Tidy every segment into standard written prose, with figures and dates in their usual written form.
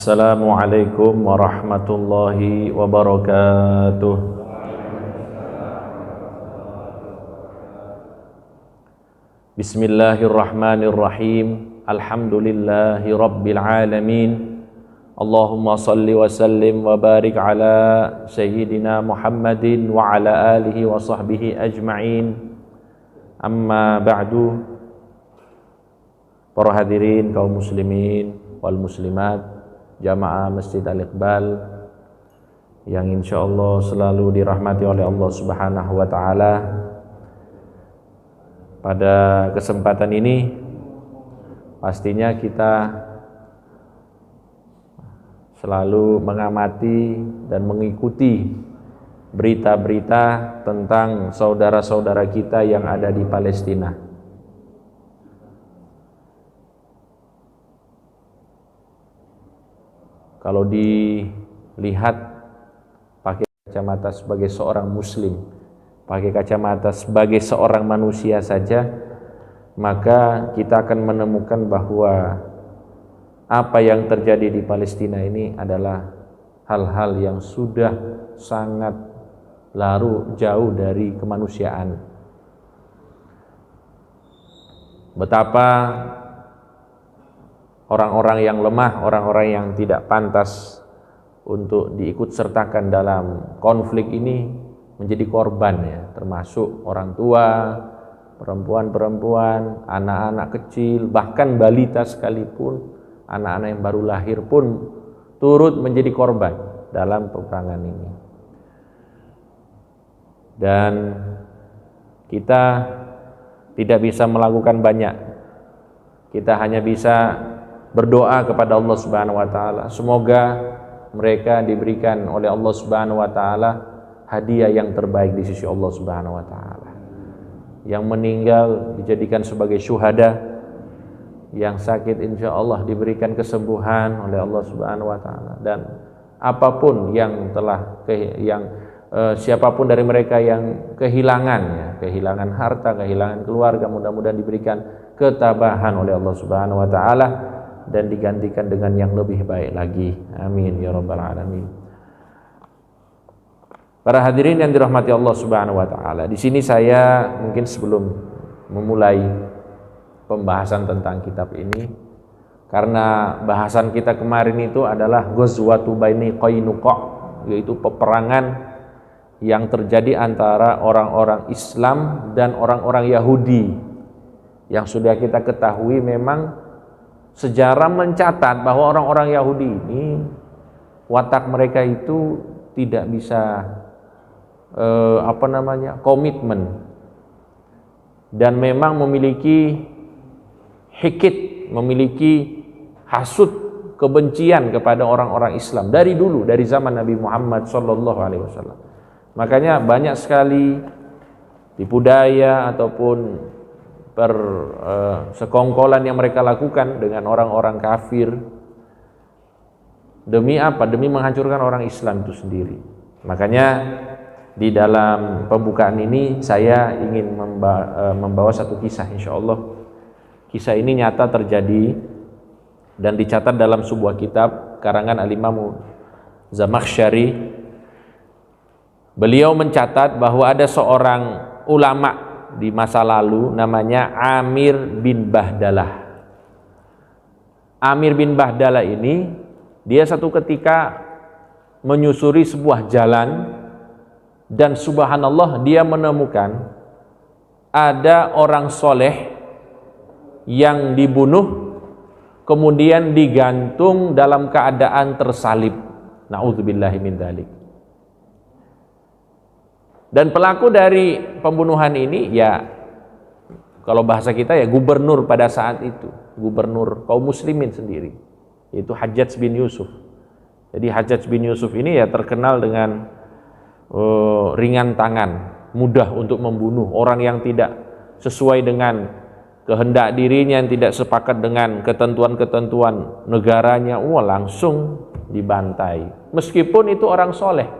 Assalamualaikum warahmatullahi wabarakatuh. Bismillahirrahmanirrahim. Alhamdulillahi rabbil alamin. Allahumma salli wa sallim wa barik ala sayyidina Muhammadin wa ala alihi wa sahbihi ajma'in. Amma ba'du. Para hadirin kaum muslimin wal muslimat, jamaah Masjid Al-Iqbal yang insyaallah selalu dirahmati oleh Allah Subhanahu wa taala. Pada kesempatan ini pastinya kita selalu mengamati dan mengikuti berita-berita tentang saudara-saudara kita yang ada di Palestina. Kalau dilihat pakai kacamata sebagai seorang muslim, pakai kacamata sebagai seorang manusia saja, maka kita akan menemukan bahwa apa yang terjadi di Palestina ini adalah hal-hal yang sudah sangat jauh dari kemanusiaan. Betapa orang-orang yang lemah, orang-orang yang tidak pantas untuk diikut sertakan dalam konflik ini menjadi korban, ya, termasuk orang tua, perempuan-perempuan, anak-anak kecil, bahkan balita sekalipun, anak-anak yang baru lahir pun turut menjadi korban dalam peperangan ini. Dan kita tidak bisa melakukan banyak. Kita hanya bisa berdoa kepada Allah Subhanahu wa taala, semoga mereka diberikan oleh Allah Subhanahu wa taala hadiah yang terbaik di sisi Allah Subhanahu wa taala. Yang meninggal dijadikan sebagai syuhada, yang sakit insyaallah diberikan kesembuhan oleh Allah Subhanahu wa taala, dan apapun yang siapapun dari mereka yang kehilangan harta, kehilangan keluarga, mudah-mudahan diberikan ketabahan oleh Allah Subhanahu wa taala dan digantikan dengan yang lebih baik lagi. Amin ya rabbal alamin. Para hadirin yang dirahmati Allah Subhanahu wa taala, di sini saya mungkin sebelum memulai pembahasan tentang kitab ini, karena bahasan kita kemarin itu adalah Ghazwatu Bani Qainuqa, yaitu peperangan yang terjadi antara orang-orang Islam dan orang-orang Yahudi, yang sudah kita ketahui memang sejarah mencatat bahwa orang-orang Yahudi ini watak mereka itu tidak bisa komitmen, dan memang memiliki hikit, memiliki hasud, kebencian kepada orang-orang Islam dari dulu, dari zaman Nabi Muhammad SAW. Makanya banyak sekali tipu daya ataupun sekongkolan yang mereka lakukan dengan orang-orang kafir. Demi apa? Demi menghancurkan orang Islam itu sendiri. Makanya di dalam pembukaan ini saya ingin membawa satu kisah, insyaallah. Kisah ini nyata terjadi dan dicatat dalam sebuah kitab karangan Al-Imam Zamakhsyari. Beliau mencatat bahwa ada seorang ulama di masa lalu namanya Amir bin Bahdalah. Amir bin Bahdalah ini dia satu ketika menyusuri sebuah jalan, dan subhanallah dia menemukan ada orang soleh yang dibunuh kemudian digantung dalam keadaan tersalib. Na'udzubillahi min dzalik. Dan pelaku dari pembunuhan ini, ya kalau bahasa kita ya gubernur pada saat itu, gubernur kaum muslimin sendiri, yaitu Hajjaj bin Yusuf. Jadi Hajjaj bin Yusuf ini ya terkenal dengan ringan tangan, mudah untuk membunuh orang yang tidak sesuai dengan kehendak dirinya, yang tidak sepakat dengan ketentuan-ketentuan negaranya, langsung dibantai, meskipun itu orang soleh.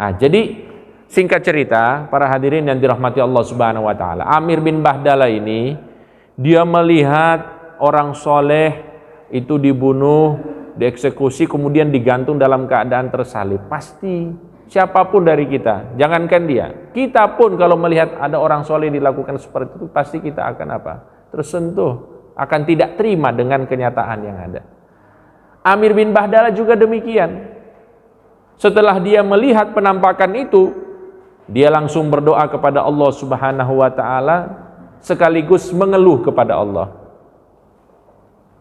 Nah, jadi singkat cerita, para hadirin yang dirahmati Allah Subhanahu wa taala, Amir bin Bahdalah ini dia melihat orang soleh itu dibunuh dieksekusi kemudian digantung dalam keadaan tersalib. Pasti siapapun dari kita, jangankan dia, kita pun kalau melihat ada orang soleh dilakukan seperti itu, pasti kita akan apa? Tersentuh, akan tidak terima dengan kenyataan yang ada. Amir bin Bahdala juga demikian. Setelah dia melihat penampakan itu, dia langsung berdoa kepada Allah Subhanahu wa taala sekaligus mengeluh kepada Allah.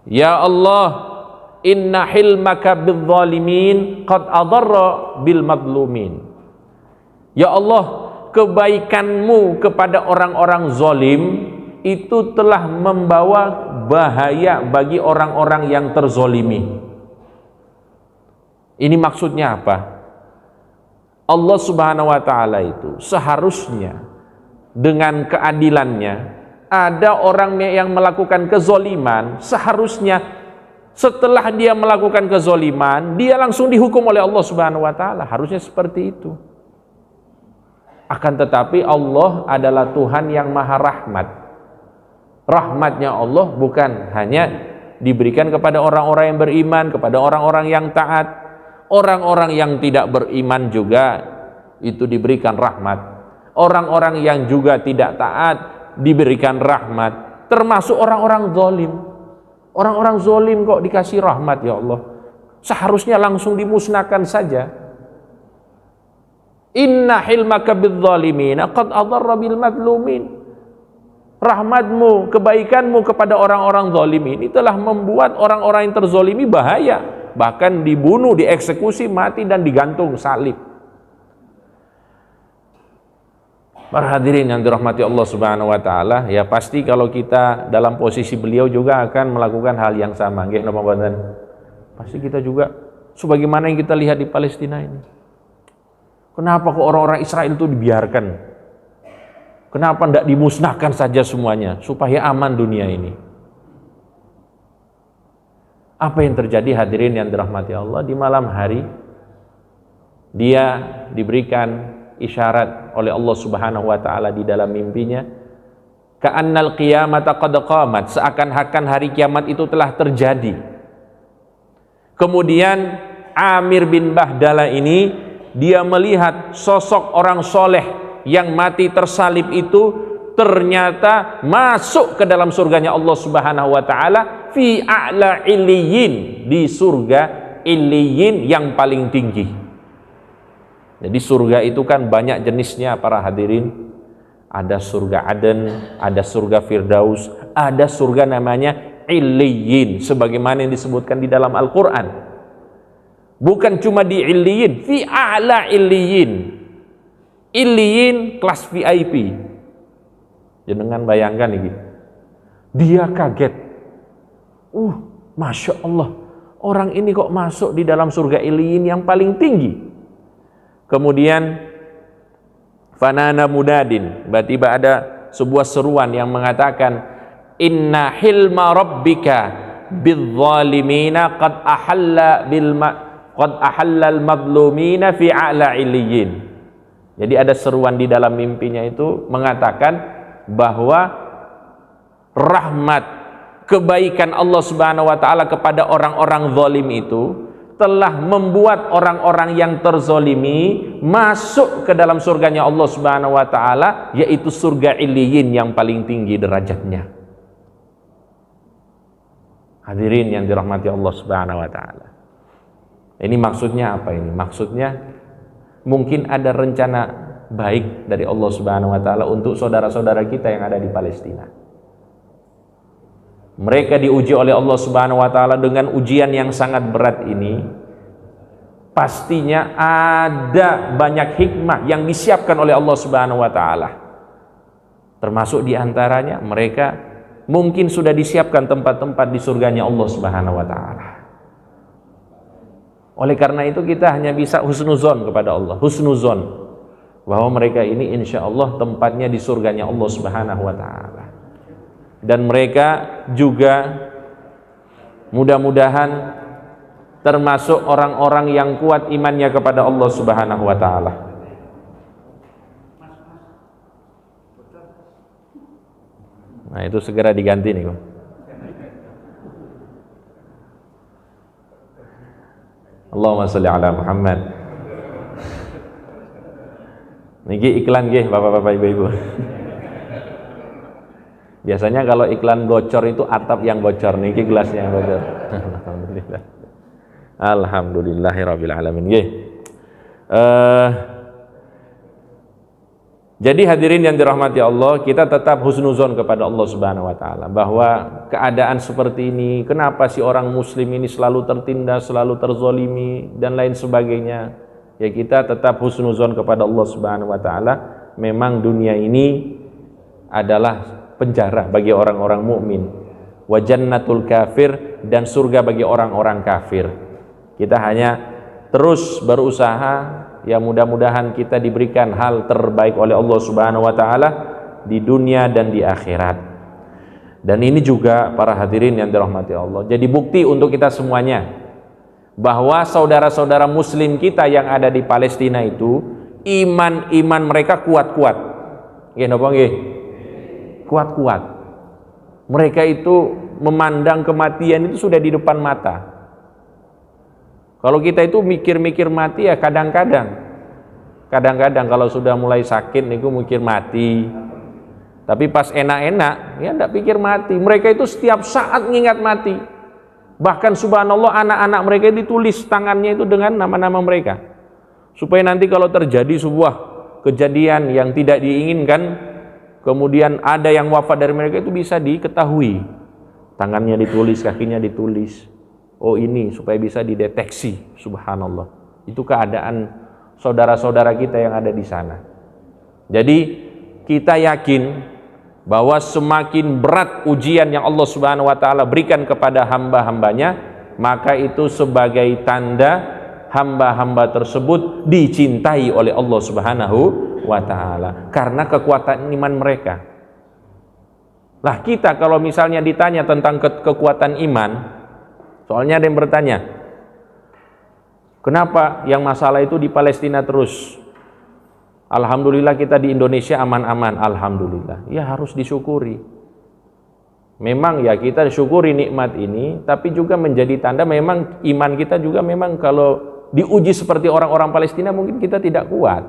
Ya Allah, inna hilmaka bidzalimin qad adarra bil madlumin. Ya Allah, kebaikanmu kepada orang-orang zalim itu telah membawa bahaya bagi orang-orang yang terzolimi. Ini maksudnya apa? Allah Subhanahu wa taala itu seharusnya dengan keadilannya, ada orang yang melakukan kezoliman, seharusnya setelah dia melakukan kezoliman, dia langsung dihukum oleh Allah Subhanahu wa taala. Harusnya seperti itu. Akan tetapi Allah adalah Tuhan yang maha rahmat. Rahmatnya Allah bukan hanya diberikan kepada orang-orang yang beriman, kepada orang-orang yang taat. Orang-orang yang tidak beriman juga itu diberikan rahmat. Orang-orang yang juga tidak taat diberikan rahmat. Termasuk orang-orang zalim. Orang-orang zalim kok dikasih rahmat, ya Allah. Seharusnya langsung dimusnahkan saja. Inna hilmaka bidzalimina qad adarra bil madlumin. Rahmatmu, kebaikanmu kepada orang-orang zalimin ini telah membuat orang-orang yang terzalimi bahaya, bahkan dibunuh, dieksekusi, mati dan digantung salib. Para hadirin yang dirahmati Allah Subhanahu wa taala, ya pasti kalau kita dalam posisi beliau juga akan melakukan hal yang sama. Nggih napa mboten? Pasti kita juga sebagaimana yang kita lihat di Palestina ini. Kenapa kok orang-orang Israel itu dibiarkan? Kenapa tidak dimusnahkan saja semuanya supaya aman dunia ini? Apa yang terjadi hadirin yang dirahmati Allah? Di malam hari dia diberikan isyarat oleh Allah Subhanahu wa taala di dalam mimpinya, ka'annal qiyamata qad qamat, seakan-akan hari kiamat itu telah terjadi. Kemudian Amir bin Bahdala ini dia melihat sosok orang soleh yang mati tersalib itu ternyata masuk ke dalam surganya Allah Subhanahu wa taala fi a'la illiyin, di surga illiyin yang paling tinggi. Jadi surga itu kan banyak jenisnya para hadirin. Ada surga Aden, ada surga Firdaus, ada surga namanya illiyin sebagaimana yang disebutkan di dalam Al-Qur'an. Bukan cuma di illiyin, fi a'la illiyin. Illiyin kelas VIP. Jangan bayangkan ini. Dia kaget. Masya Allah, orang ini kok masuk di dalam surga illiyin yang paling tinggi. Kemudian fanana mudadin, tiba-tiba ada sebuah seruan yang mengatakan inna hilma rabbika bidzalimina qad ahalla al-madlumina fi a'la illiyin. Jadi ada seruan di dalam mimpinya itu mengatakan bahwa rahmat, kebaikan Allah Subhanahu wa taala kepada orang-orang zalim itu telah membuat orang-orang yang terzalimi masuk ke dalam surganya Allah Subhanahu wa taala, yaitu surga illiyin yang paling tinggi derajatnya. Hadirin yang dirahmati Allah Subhanahu wa taala. Ini maksudnya apa ini? Maksudnya mungkin ada rencana baik dari Allah Subhanahu wa taala untuk saudara-saudara kita yang ada di Palestina. Mereka diuji oleh Allah Subhanahu wa taala dengan ujian yang sangat berat ini. Pastinya ada banyak hikmah yang disiapkan oleh Allah Subhanahu wa taala. Termasuk di antaranya mereka mungkin sudah disiapkan tempat-tempat di surganya Allah Subhanahu wa taala. Oleh karena itu kita hanya bisa husnuzon kepada Allah, husnuzon bahwa mereka ini insya Allah tempatnya di surganya Allah Subhanahu wa taala. Dan mereka juga mudah-mudahan termasuk orang-orang yang kuat imannya kepada Allah Subhanahu wa taala. Nah, itu segera diganti nih, Allahumma sholli ala Muhammad. Niki iklan nggih Bapak-bapak Ibu-ibu. Biasanya kalau iklan bocor itu atap yang bocor, niki gelasnya yang bocor. Alhamdulillah. Alhamdulillahirabbil alamin. Nggih. Jadi hadirin yang dirahmati Allah, kita tetap husnuzon kepada Allah Subhanahu wa taala bahwa keadaan seperti ini, kenapa si orang muslim ini selalu tertindas, selalu terzolimi dan lain sebagainya. Ya kita tetap husnuzon kepada Allah Subhanahu wa taala. Memang dunia ini adalah penjara bagi orang-orang mukmin. Wa jannatul kafir, dan surga bagi orang-orang kafir. Kita hanya terus berusaha, ya mudah-mudahan kita diberikan hal terbaik oleh Allah Subhanahu wa taala di dunia dan di akhirat. Dan ini juga para hadirin yang dirahmati Allah, jadi bukti untuk kita semuanya bahwa saudara-saudara muslim kita yang ada di Palestina itu iman mereka kuat-kuat. Nggih napa nggih? Kuat-kuat. Mereka itu memandang kematian itu sudah di depan mata. Kalau kita itu mikir-mikir mati ya kadang-kadang kalau sudah mulai sakit niku mikir mati. Tapi pas enak-enak ya enggak pikir mati. Mereka itu setiap saat ngingat mati. Bahkan subhanallah anak-anak mereka ditulis tangannya itu dengan nama-nama mereka. Supaya nanti kalau terjadi sebuah kejadian yang tidak diinginkan, kemudian ada yang wafat dari mereka itu bisa diketahui. Tangannya ditulis, kakinya ditulis. Oh ini supaya bisa dideteksi, subhanallah. Itu keadaan saudara-saudara kita yang ada di sana. Jadi kita yakin bahwa semakin berat ujian yang Allah Subhanahu wa taala berikan kepada hamba-hambanya, maka itu sebagai tanda hamba-hamba tersebut dicintai oleh Allah Subhanahu wa taala karena kekuatan iman mereka. Lah kita kalau misalnya ditanya tentang kekuatan iman, soalnya ada yang bertanya, kenapa yang masalah itu di Palestina terus? Alhamdulillah kita di Indonesia aman-aman, alhamdulillah. Ya harus disyukuri. Memang ya kita syukuri nikmat ini, tapi juga menjadi tanda memang iman kita juga memang kalau diuji seperti orang-orang Palestina mungkin kita tidak kuat.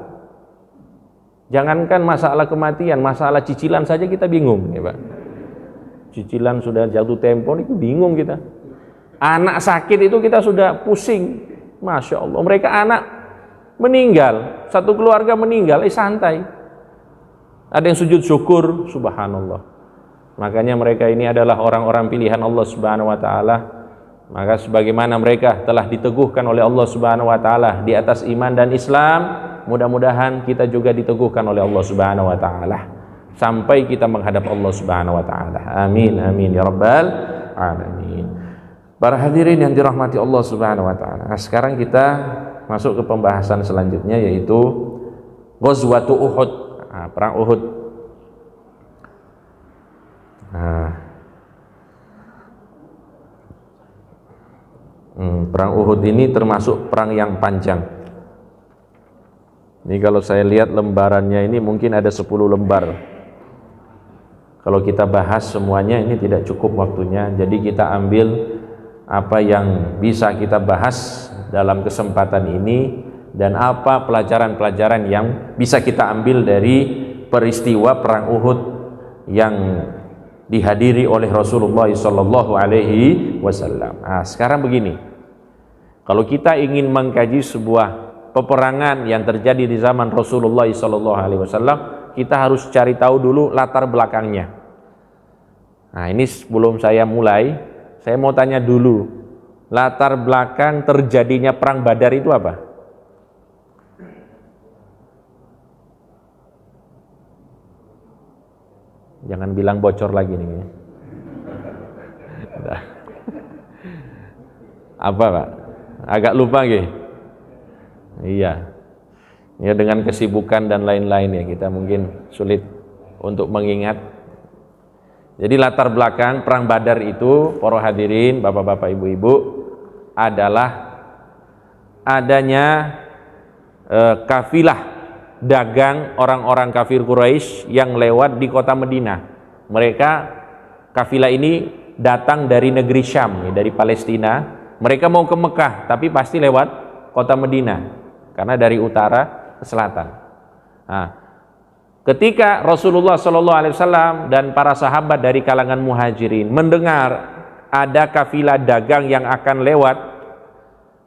Jangankan masalah kematian, masalah cicilan saja kita bingung, ya Pak. Cicilan sudah jatuh tempo itu bingung kita. Anak sakit itu kita sudah pusing. Masya Allah, mereka anak meninggal, satu keluarga meninggal, santai. Ada yang sujud syukur, subhanallah. Makanya mereka ini adalah orang-orang pilihan Allah Subhanahu wa taala. Maka sebagaimana mereka telah diteguhkan oleh Allah Subhanahu wa taala di atas iman dan Islam, mudah-mudahan kita juga diteguhkan oleh Allah Subhanahu wa taala sampai kita menghadap Allah Subhanahu wa taala. Amin amin ya rabbal alamin. Para hadirin yang dirahmati Allah Subhanahu wa taala. Nah, sekarang kita masuk ke pembahasan selanjutnya, yaitu Ghazwatu Uhud, perang Uhud. Perang Uhud ini termasuk perang yang panjang. Ini kalau saya lihat lembarannya ini mungkin ada 10 lembar. Kalau kita bahas semuanya ini tidak cukup waktunya, jadi kita ambil apa yang bisa kita bahas dalam kesempatan ini dan apa pelajaran-pelajaran yang bisa kita ambil dari peristiwa perang Uhud yang dihadiri oleh Rasulullah sallallahu alaihi wasallam. Nah, sekarang begini. Kalau kita ingin mengkaji sebuah peperangan yang terjadi di zaman Rasulullah sallallahu alaihi wasallam, kita harus cari tahu dulu latar belakangnya. Nah, ini sebelum saya mulai, saya mau tanya dulu, latar belakang terjadinya perang Badar itu apa? Jangan bilang bocor lagi nih. Apa Pak? Agak lupa gitu. Iya. Ya dengan kesibukan dan lain-lain ya kita mungkin sulit untuk mengingat. Jadi latar belakang perang Badar itu, para hadirin, bapak-bapak, ibu-ibu, adalah adanya kafilah dagang orang-orang kafir Quraisy yang lewat di kota Madinah. Mereka kafilah ini datang dari negeri Syam, dari Palestina, Mereka mau ke Mekah, tapi pasti lewat kota Madinah, karena dari utara ke selatan. Nah, ketika Rasulullah SAW dan para sahabat dari kalangan muhajirin mendengar ada kafilah dagang yang akan lewat,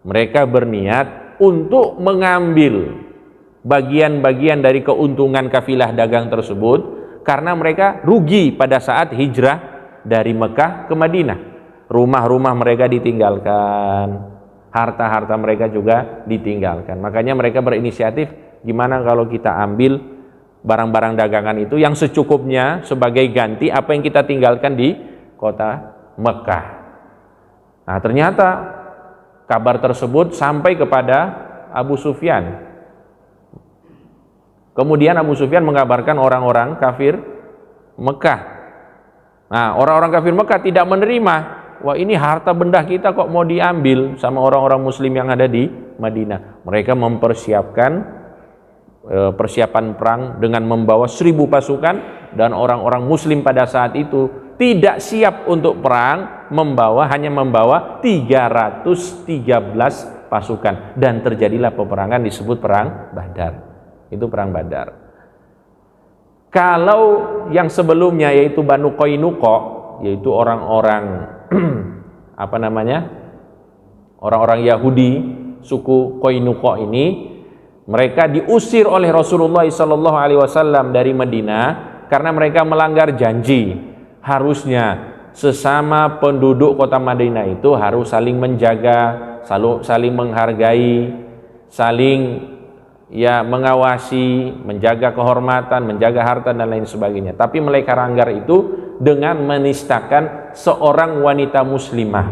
mereka berniat untuk mengambil bagian-bagian dari keuntungan kafilah dagang tersebut, karena mereka rugi pada saat hijrah dari Mekah ke Madinah. Rumah-rumah mereka ditinggalkan, harta-harta mereka juga ditinggalkan. Makanya mereka berinisiatif, gimana kalau kita ambil barang-barang dagangan itu yang secukupnya sebagai ganti apa yang kita tinggalkan di kota Mekah. Nah, ternyata kabar tersebut sampai kepada Abu Sufyan. Kemudian Abu Sufyan mengabarkan orang-orang kafir Mekah. Nah, orang-orang kafir Mekah tidak menerima. Wah, ini harta benda kita kok mau diambil sama orang-orang muslim yang ada di Madinah. Mereka mempersiapkan persiapan perang dengan membawa 1.000 pasukan, dan orang-orang muslim pada saat itu tidak siap untuk perang, hanya membawa 313 pasukan, dan terjadilah peperangan disebut perang Badar. Itu perang Badar. Kalau yang sebelumnya yaitu Banu Qainuqa, yaitu orang-orang orang-orang Yahudi suku Qainuqa ini, mereka diusir oleh Rasulullah SAW dari Madinah karena mereka melanggar janji. Harusnya sesama penduduk kota Madinah itu harus saling menjaga, saling menghargai, saling mengawasi, menjaga kehormatan, menjaga harta dan lain sebagainya. Tapi mereka langgar itu dengan menistakan seorang wanita muslimah.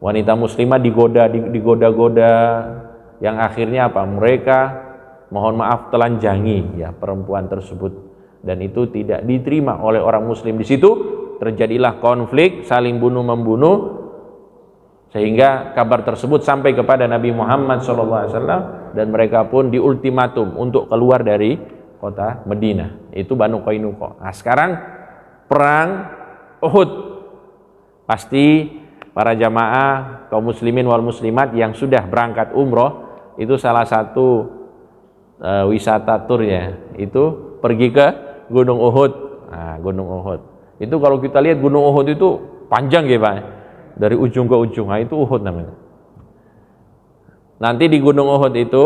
Wanita muslimah digoda-goda, yang akhirnya apa? Mereka mohon maaf telanjangi perempuan tersebut, dan itu tidak diterima oleh orang muslim. Di situ terjadilah konflik, saling bunuh-membunuh, sehingga kabar tersebut sampai kepada Nabi Muhammad SAW, dan mereka pun diultimatum untuk keluar dari kota Madinah. Itu Banu Qainuqa. Nah, sekarang perang Uhud. Pasti para jamaah kaum muslimin wal muslimat yang sudah berangkat umroh, itu salah satu wisata turnya itu pergi ke Gunung Uhud. Nah, Gunung Uhud itu kalau kita lihat Gunung Uhud itu panjang ya Pak, dari ujung ke ujung. Nah, itu Uhud namanya. Nanti di Gunung Uhud itu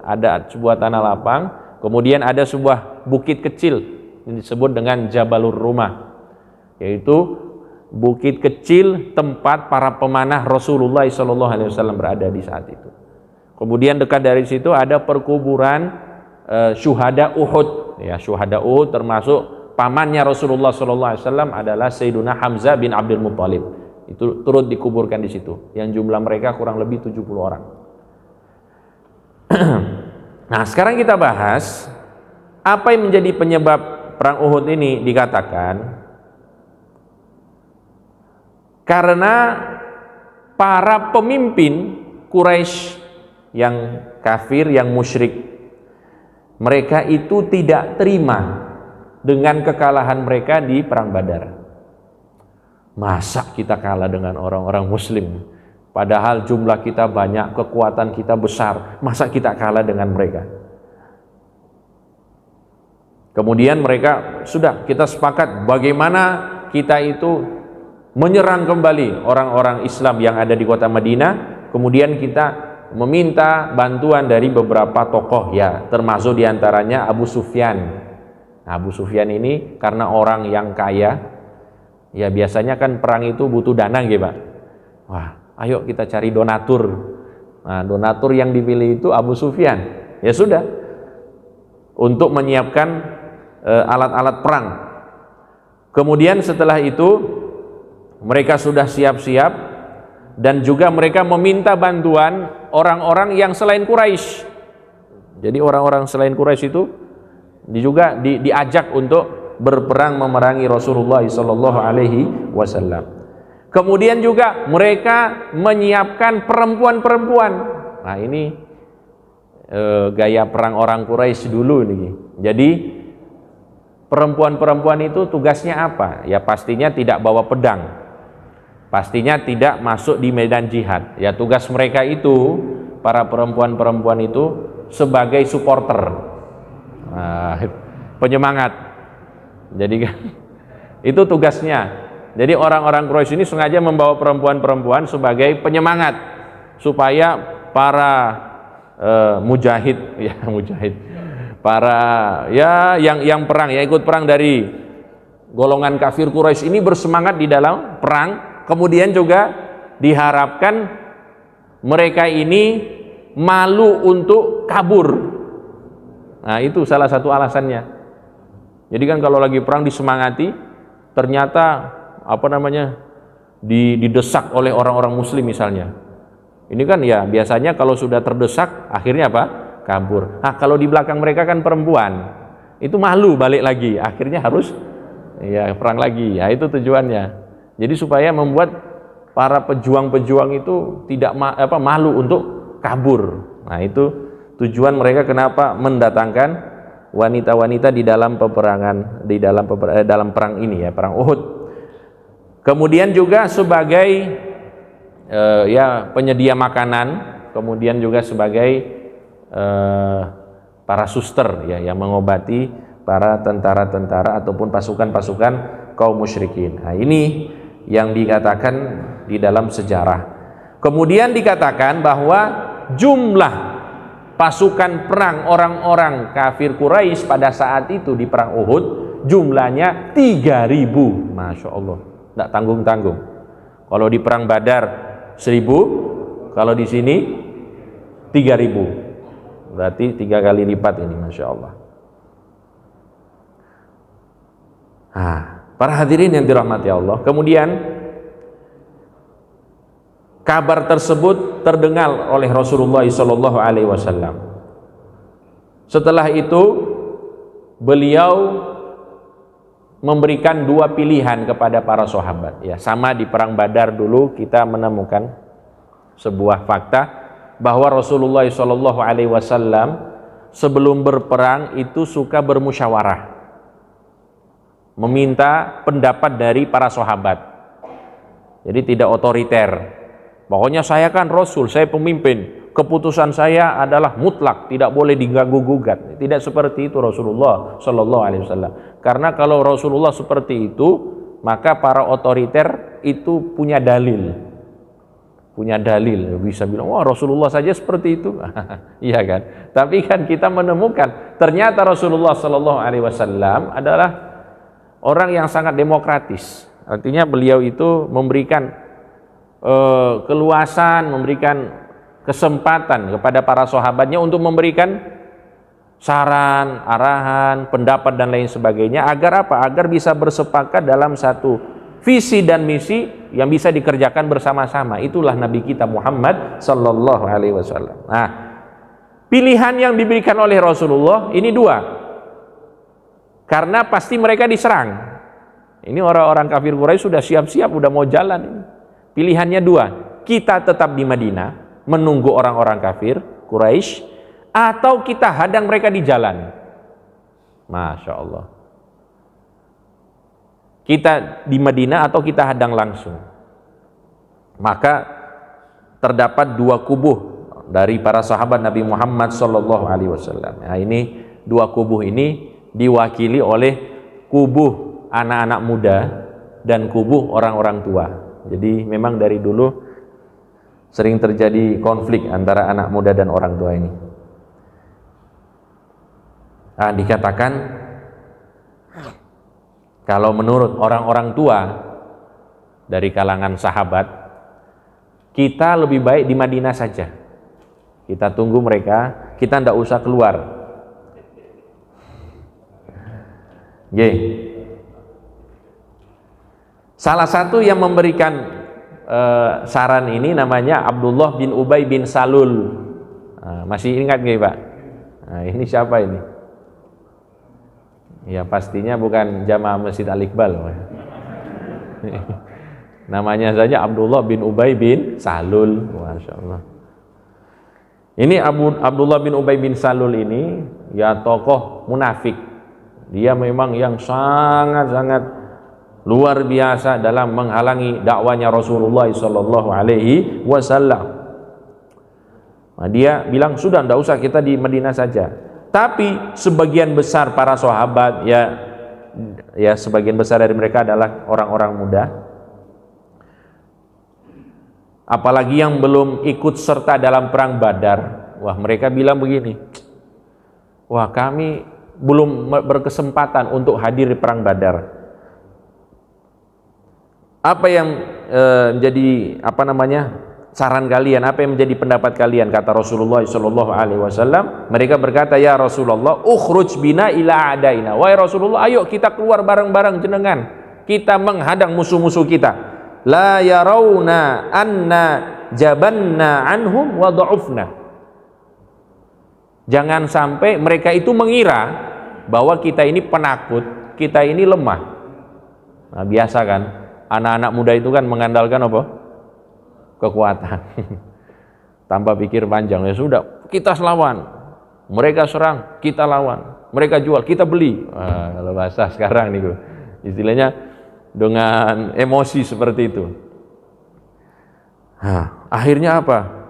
ada sebuah tanah lapang, kemudian ada sebuah bukit kecil yang disebut dengan Jabalur Rumah, yaitu bukit kecil tempat para pemanah Rasulullah SAW berada di saat itu. Kemudian dekat dari situ ada perkuburan syuhada Uhud. Ya, syuhada Uhud termasuk pamannya Rasulullah SAW adalah Sayyiduna Hamzah bin Abdul Muttalib. Itu turut dikuburkan di situ. Yang jumlah mereka kurang lebih 70 orang. Nah, sekarang kita bahas apa yang menjadi penyebab perang Uhud ini. Dikatakan karena para pemimpin Quraisy yang kafir, yang musyrik, mereka itu tidak terima dengan kekalahan mereka di perang Badar. Masa kita kalah dengan orang-orang muslim? Padahal jumlah kita banyak, kekuatan kita besar. Masa kita kalah dengan mereka? Kemudian mereka, sudah kita sepakat bagaimana kita itu menyerang kembali orang-orang Islam yang ada di kota Madinah. Kemudian kita meminta bantuan dari beberapa tokoh, termasuk diantaranya Abu Sufyan. Nah, Abu Sufyan ini karena orang yang kaya, biasanya kan perang itu butuh dana gitu Pak. Wah, ayo kita cari donatur. Nah, donatur yang dipilih itu Abu Sufyan. Ya sudah, untuk menyiapkan alat-alat perang. Kemudian setelah itu mereka sudah siap-siap, dan juga mereka meminta bantuan orang-orang yang selain Quraisy. Jadi orang-orang selain Quraisy itu juga diajak untuk berperang memerangi Rasulullah SAW. Kemudian juga mereka menyiapkan perempuan-perempuan. Nah, ini gaya perang orang Quraisy dulu nih. Jadi perempuan-perempuan itu tugasnya apa? Ya pastinya tidak bawa pedang. pastinya tidak masuk di medan jihad. Ya, tugas mereka itu, para perempuan-perempuan itu sebagai supporter, penyemangat. Jadi kan itu tugasnya. Jadi orang-orang Quraisy ini sengaja membawa perempuan-perempuan sebagai penyemangat supaya para mujahid, ya mujahid, para ya yang perang, ya ikut perang dari golongan kafir Quraisy ini bersemangat di dalam perang. Kemudian juga diharapkan mereka ini malu untuk kabur. Nah, itu salah satu alasannya. Jadi kan kalau lagi perang disemangati, ternyata didesak oleh orang-orang muslim misalnya. Ini kan ya biasanya kalau sudah terdesak akhirnya apa? Kabur. Nah, kalau di belakang mereka kan perempuan, itu malu balik lagi, akhirnya harus ya perang lagi. Ya itu tujuannya. Jadi supaya membuat para pejuang-pejuang itu tidak malu untuk kabur. Nah, itu tujuan mereka kenapa mendatangkan wanita-wanita di dalam peperangan, dalam perang ini ya, perang Uhud. Kemudian juga sebagai ya penyedia makanan, kemudian juga sebagai para suster ya yang mengobati para tentara-tentara ataupun pasukan-pasukan kaum musyrikin. Nah, ini yang dikatakan di dalam sejarah. Kemudian dikatakan bahwa jumlah pasukan perang orang-orang kafir Quraisy pada saat itu di perang Uhud jumlahnya 3.000. Masya Allah, tidak tanggung-tanggung. Kalau di perang Badar 1.000, kalau di sini 3.000, berarti 3 kali lipat ini, Masya Allah. Nah, para hadirin yang dirahmati Allah, kemudian kabar tersebut terdengar oleh Rasulullah SAW. Setelah itu beliau memberikan 2 pilihan kepada para sahabat. Ya, sama di perang Badar dulu kita menemukan sebuah fakta bahwa Rasulullah SAW sebelum berperang itu suka bermusyawarah, meminta pendapat dari para sahabat. Jadi tidak otoriter. Pokoknya saya kan Rasul, saya pemimpin, keputusan saya adalah mutlak, tidak boleh diganggu-gugat. Tidak seperti itu Rasulullah SAW. Karena kalau Rasulullah seperti itu, maka para otoriter itu punya dalil. Punya dalil, bisa bilang, wah Rasulullah saja seperti itu. Iya kan? Tapi kan kita menemukan ternyata Rasulullah SAW adalah orang yang sangat demokratis. Artinya beliau itu memberikan keluasan, memberikan kesempatan kepada para sahabatnya untuk memberikan saran, arahan, pendapat dan lain sebagainya. Agar apa? Agar bisa bersepakat dalam satu visi dan misi yang bisa dikerjakan bersama-sama. Itulah Nabi kita Muhammad sallallahu alaihi wasallam. Nah, pilihan yang diberikan oleh Rasulullah ini 2. Karena pasti mereka diserang. Ini orang-orang kafir Quraisy sudah siap-siap, udah mau jalan. Pilihannya 2. Kita tetap di Madinah menunggu orang-orang kafir Quraisy, atau kita hadang mereka di jalan. Masya Allah. Kita di Madinah atau kita hadang langsung. Maka terdapat 2 kubu dari para sahabat Nabi Muhammad SAW. Nah, ini 2 kubu ini diwakili oleh kubu anak-anak muda dan kubu orang-orang tua. Jadi memang dari dulu sering terjadi konflik antara anak muda dan orang tua ini. Nah, dikatakan kalau menurut orang-orang tua dari kalangan sahabat, kita lebih baik di Madinah saja. Kita tunggu mereka, kita tidak usah keluar. Salah satu yang memberikan saran ini namanya Abdullah bin Ubay bin Salul. Masih ingat nggak Pak? Nah, ini siapa ini? Ya pastinya bukan jamaah Masjid Al-Iqbal. Namanya saja Abdullah bin Ubay bin Salul. Masya Allah. Ini Abdullah bin Ubay bin Salul ini ya tokoh munafik. Dia memang yang sangat-sangat luar biasa dalam menghalangi dakwanya Rasulullah sallallahu alaihi wasallam. Nah, dia bilang sudah, tidak usah, kita di Madinah saja. Tapi sebagian besar para sahabat, ya sebagian besar dari mereka adalah orang-orang muda, apalagi yang belum ikut serta dalam perang Badar. Wah, mereka bilang begini, wah, kami belum berkesempatan untuk hadir di perang Badar. Apa yang menjadi saran kalian, apa yang menjadi pendapat kalian? Kata Rasulullah sallallahu alaihi wasallam, mereka berkata, ya Rasulullah, ukhruj bina ila a'daina. Wahai Rasulullah, ayo kita keluar bareng-bareng jenengan, kita menghadang musuh-musuh kita. La yarawna anna jabanna anhum wa dha'ufna. Jangan sampai mereka itu mengira bahwa kita ini penakut, kita ini lemah. Nah, biasa kan, anak-anak muda itu kan mengandalkan apa? Kekuatan. Tanpa pikir panjang, ya sudah, kita lawan, mereka serang, kita lawan, mereka jual, kita beli. Kalau bahasa sekarang nih, istilahnya dengan emosi seperti itu. Akhirnya apa?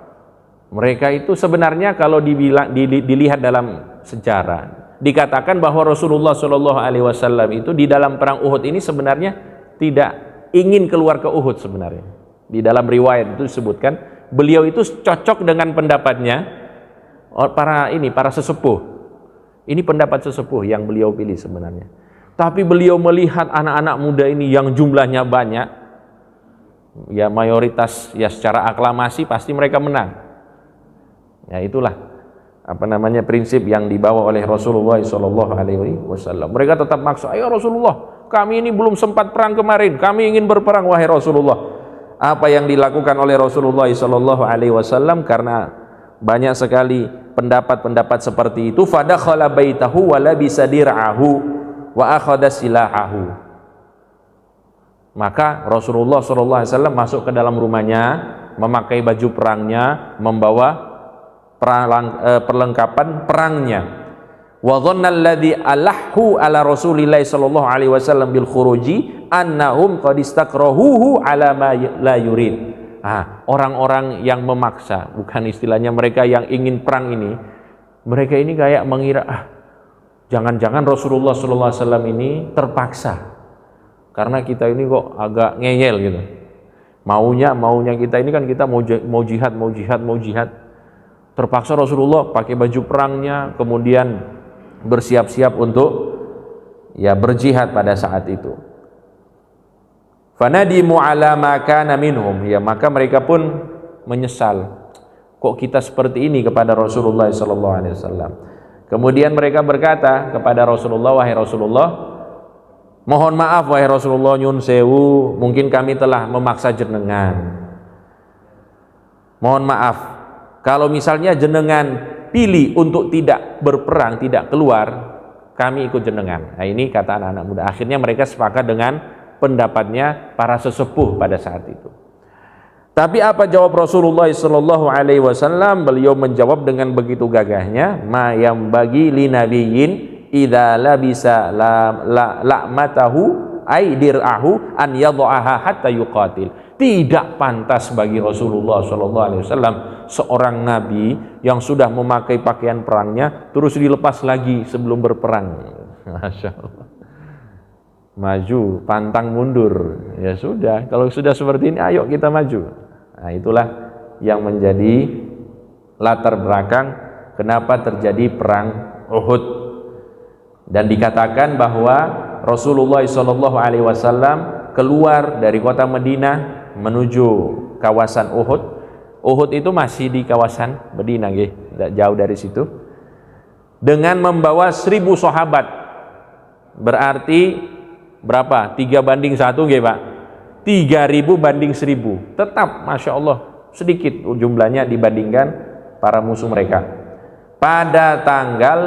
Mereka itu sebenarnya kalau dilihat dalam sejarah, dikatakan bahwa Rasulullah Shallallahu Alaihi Wasallam itu di dalam perang Uhud ini sebenarnya tidak ingin keluar ke Uhud sebenarnya. Di dalam riwayat itu disebutkan beliau itu cocok dengan pendapatnya para sesepuh. Ini pendapat sesepuh yang beliau pilih sebenarnya. Tapi beliau melihat anak-anak muda ini yang jumlahnya banyak, ya mayoritas ya secara aklamasi pasti mereka menang. Ya itulah prinsip yang dibawa oleh Rasulullah SAW. Mereka tetap maksa, ayo Rasulullah, kami ini belum sempat perang kemarin, kami ingin berperang wahai Rasulullah. Apa yang dilakukan oleh Rasulullah SAW, karena banyak sekali pendapat-pendapat seperti itu, fadakhala baitahu wa labisa dir'ahu wa akhadha silahahu. Maka Rasulullah SAW masuk ke dalam rumahnya, memakai baju perangnya, membawa perlengkapan perangnya. Wa dhanna alladhi alahu ala Rasulillah sallallahu alaihi wasallam bil khuruji annahum qad istakrahuhu ala ma la yurid. Orang-orang yang memaksa, bukan istilahnya mereka yang ingin perang ini, mereka ini kayak mengira jangan-jangan Rasulullah sallallahu alaihi wasallam ini terpaksa karena kita ini kok agak ngeyel gitu. Maunya kita ini kan kita mau jihad. Terpaksa Rasulullah pakai baju perangnya, kemudian bersiap-siap untuk berjihad pada saat itu. Fanadimu ala ma kana minhum, maka mereka pun menyesal, kok kita seperti ini kepada Rasulullah sallallahu alaihi wasallam. Kemudian mereka berkata kepada Rasulullah, wahai Rasulullah, mohon maaf wahai Rasulullah, nyun sewu, mungkin kami telah memaksa jenengan. Mohon maaf kalau misalnya jenengan pilih untuk tidak berperang, tidak keluar, kami ikut jenengan. Nah, ini kata anak-anak muda. Akhirnya mereka sepakat dengan pendapatnya para sesepuh pada saat itu. Tapi apa jawab Rasulullah sallallahu alaihi wasallam? Beliau menjawab dengan begitu gagahnya, ma yang bagi linabiyyin idza labisa la'matahu ay dir'ahu an yadhaha hatta yuqatil. Tidak pantas bagi Rasulullah sallallahu alaihi wasallam seorang nabi yang sudah memakai pakaian perangnya terus dilepas lagi sebelum berperang. Masya Allah. Maju, pantang mundur. Ya sudah, kalau sudah seperti ini ayo kita maju. Nah, itulah yang menjadi latar belakang kenapa terjadi perang Uhud. Dan dikatakan bahwa Rasulullah SAW keluar dari kota Madinah menuju kawasan Uhud. Uhud itu masih di kawasan Madinah, tidak jauh dari situ, dengan membawa 1000 sahabat. Berarti berapa? 3:1 Pak? 3000 banding 1000. Tetap Masya Allah sedikit jumlahnya dibandingkan para musuh mereka. Pada tanggal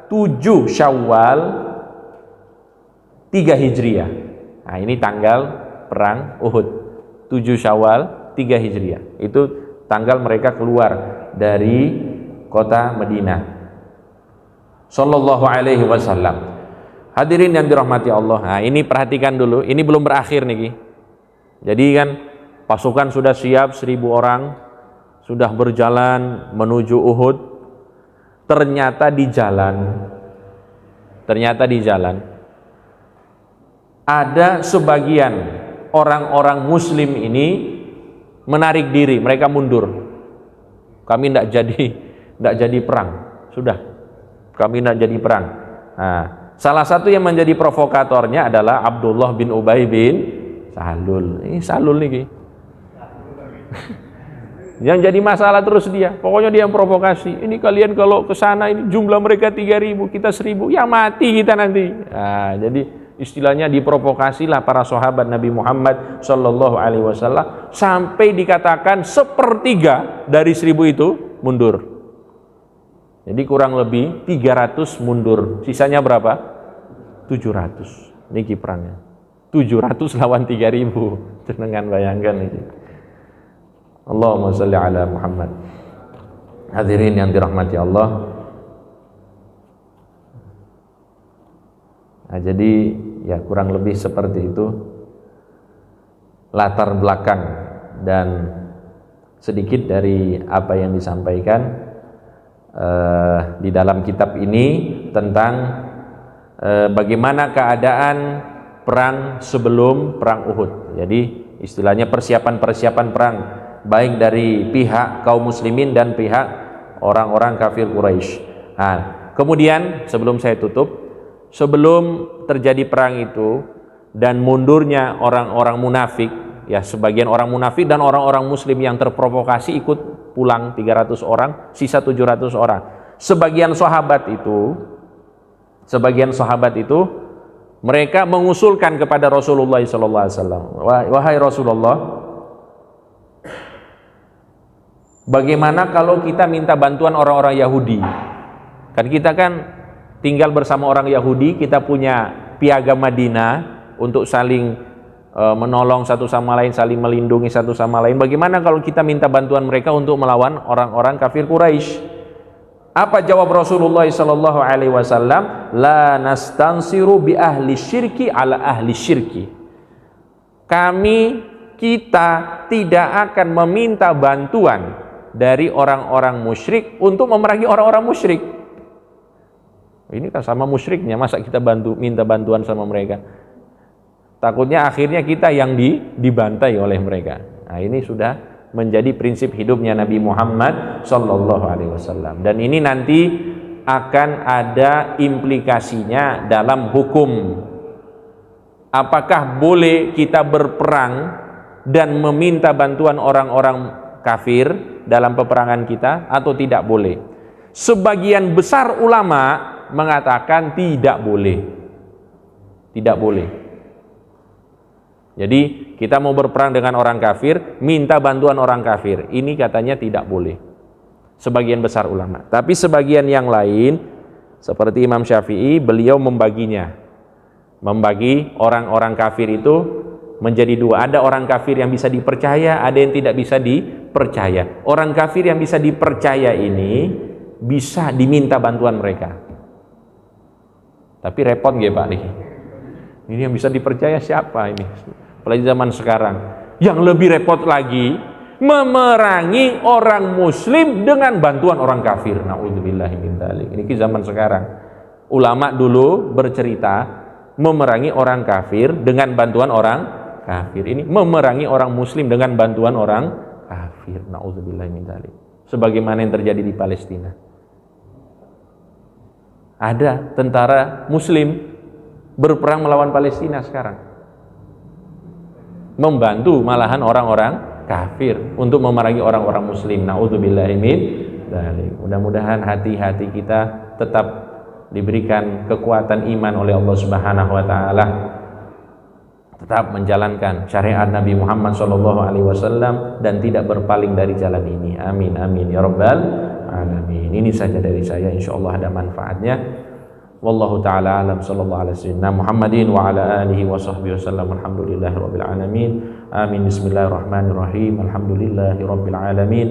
7 Syawal 3 Hijriah. Nah, ini tanggal perang Uhud. 7 Syawal 3 Hijriah. Itu tanggal mereka keluar dari kota Madinah. Sallallahu alaihi wasallam. Hadirin yang dirahmati Allah. Nah, ini perhatikan dulu, ini belum berakhir nih Ki. Jadi kan pasukan sudah siap 1.000 orang, sudah berjalan menuju Uhud. Ternyata di jalan ada sebagian orang-orang muslim ini menarik diri, mereka mundur. Kami tidak jadi perang, sudah. Kami tidak jadi perang. Nah, salah satu yang menjadi provokatornya adalah Abdullah bin Ubay bin Salul. Ini Salul nih. Yang jadi masalah terus dia. Pokoknya dia yang provokasi. Ini kalian kalau ke sana ini jumlah mereka 3.000, kita 1.000, ya mati kita nanti. Nah, jadi istilahnya diprovokasilah para sahabat Nabi Muhammad sallallahu alaihi wasallam sampai dikatakan 1/3 dari 1.000 itu mundur. Jadi kurang lebih 300 mundur. Sisanya berapa? 700. Ini kiprangnya. 700 lawan 3.000. Jangan bayangkan ini. Allahumma shalli ala Muhammad. Hadirin yang dirahmati Allah. Nah, jadi ya kurang lebih seperti itu latar belakang dan sedikit dari apa yang disampaikan di dalam kitab ini tentang bagaimana keadaan perang sebelum perang Uhud. Jadi istilahnya persiapan perang baik dari pihak kaum muslimin dan pihak orang-orang kafir Quraisy. Nah, kemudian sebelum saya tutup, sebelum terjadi perang itu dan mundurnya orang-orang munafik, ya sebagian orang munafik dan orang-orang muslim yang terprovokasi ikut pulang 300 orang, sisa 700 orang. Sebagian sahabat itu mereka mengusulkan kepada Rasulullah SAW, wahai Rasulullah, bagaimana kalau kita minta bantuan orang-orang Yahudi? Kan kita tinggal bersama orang Yahudi, kita punya piagam Madinah untuk saling menolong satu sama lain, saling melindungi satu sama lain. Bagaimana kalau kita minta bantuan mereka untuk melawan orang-orang kafir Quraisy? Apa jawab Rasulullah sallallahu alaihi wasallam? La nastansiru bi ahli syirki ala ahli syirki. Kita tidak akan meminta bantuan dari orang-orang musyrik untuk memerangi orang-orang musyrik. Ini kan sama musyriknya, masa kita minta bantuan sama mereka? Takutnya akhirnya kita yang dibantai oleh mereka. Nah, ini sudah menjadi prinsip hidupnya Nabi Muhammad sallallahu alaihi wasallam. Dan ini nanti akan ada implikasinya dalam hukum. Apakah boleh kita berperang dan meminta bantuan orang-orang kafir dalam peperangan kita atau tidak boleh? Sebagian besar ulama mengatakan tidak boleh. Tidak boleh. Jadi kita mau berperang dengan orang kafir, minta bantuan orang kafir, ini katanya tidak boleh. Sebagian besar ulama. Tapi sebagian yang lain seperti Imam Syafi'i, beliau membagi orang-orang kafir itu menjadi dua. Ada orang kafir yang bisa dipercaya, ada yang tidak bisa dipercaya. Orang kafir yang bisa dipercaya ini bisa diminta bantuan mereka. Tapi repot nggih Pak nih. Ini yang bisa dipercaya siapa ini? Apalagi zaman sekarang. Yang lebih repot lagi, memerangi orang muslim dengan bantuan orang kafir. Nauzubillahi min dzalik. Ini zaman sekarang. Ulama dulu bercerita memerangi orang kafir dengan bantuan orang kafir. Ini memerangi orang muslim dengan bantuan orang kafir. Nauzubillahi min dzalik. Sebagaimana yang terjadi di Palestina. Ada tentara muslim berperang melawan Palestina sekarang, membantu malahan orang-orang kafir untuk memerangi orang-orang muslim. Na'udzubillahi min dzalik. Mudah-mudahan hati-hati kita tetap diberikan kekuatan iman oleh Allah Subhanahu wa taala, tetap menjalankan syariat Nabi Muhammad SAW dan tidak berpaling dari jalan ini. Amin amin ya rabbal alamin. Ini saja dari saya, insyaallah ada manfaatnya. Wallahu taala alam, sallallahu alaihi wasallam Muhammadin wa ala alihi wa sahbihi wasallam. Alhamdulillahi rabbil alamin. Amin. Bismillahirrahmanirrahim. Alhamdulillahi rabbil alamin.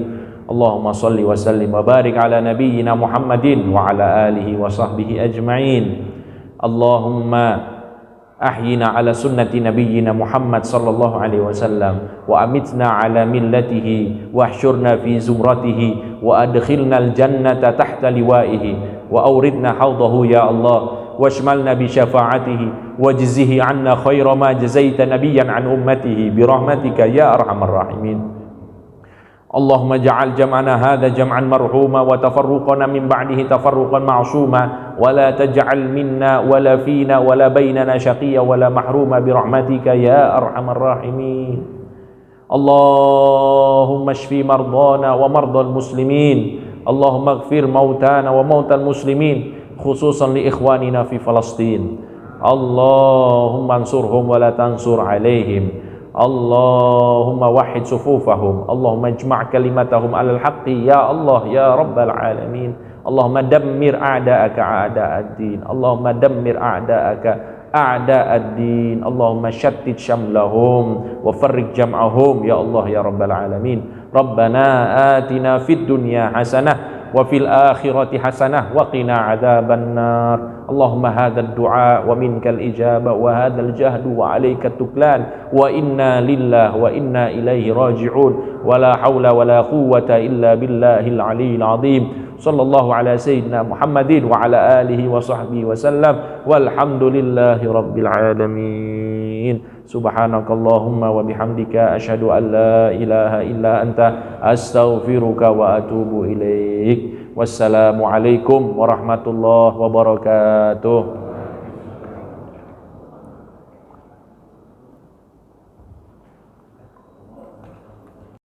Allahumma salli wa sallim wa barik ala nabiyyina Muhammadin wa ala alihi wa sahbihi ajma'in. Allahumma ahyina ala sunnati nabiyyina Muhammad sallallahu alaihi wasallam wa amitna ala millatihi wahsyurna fi zumratihi wa adkhilna al-jannata tahta liwaihi wa awridna hawdahu ya Allah washmalna bi syafaatihi wajzihi anna khaira ma jazaita nabiyyan an ummatihi bi rahmatika ya arhamar rahimin. Allahumma ja'al jam'ana hadha jam'an marhuma wa tafarruqana min ba'dihi tafarruqan ma'suma wa la taj'al minna wa la fina wa la bainana shaqiyya wa la mahruma bi rahmatika ya arhamar rahimin. Allahumma shfi mardana wa mardal muslimin. Allahumma ighfir mautana wa mautal muslimin khususan li ikhwanina fi Palestin. Allahumma ansurhum wa la tansur alaihim. Allahumma wahid sufufahum. Allahumma ijma' kalimatahum alal haqqi ya Allah ya rabbal alamin. Allahumma dammir a'da'aka a'da'ad-din. Allahumma dammir a'da'aka a'da'ad-din. Allahumma shattit syamlahum wa farriq jam'ahum ya Allah ya rabbal alamin. Rabbana atina fid dunya hasanah wa fil akhirati hasanah wa qina adzaban nar. Allahumma hadzal du'a wa minkal ijabah wa hadzal jahdu wa alaika tuklan wa inna lillahi wa inna ilaihi raji'un wa la haula wa la quwwata illa billahil aliyyil azim. Sallallahu ala sayyidina Muhammadin wa ala alihi wa sahbihi wa sallam walhamdulillahi rabbil alamin. Subhanakallahumma wa bihamdika asyhadu an la ilaha illa anta astaghfiruka wa atubu ilaik. Wassalamu alaikum warahmatullahi wabarakatuh.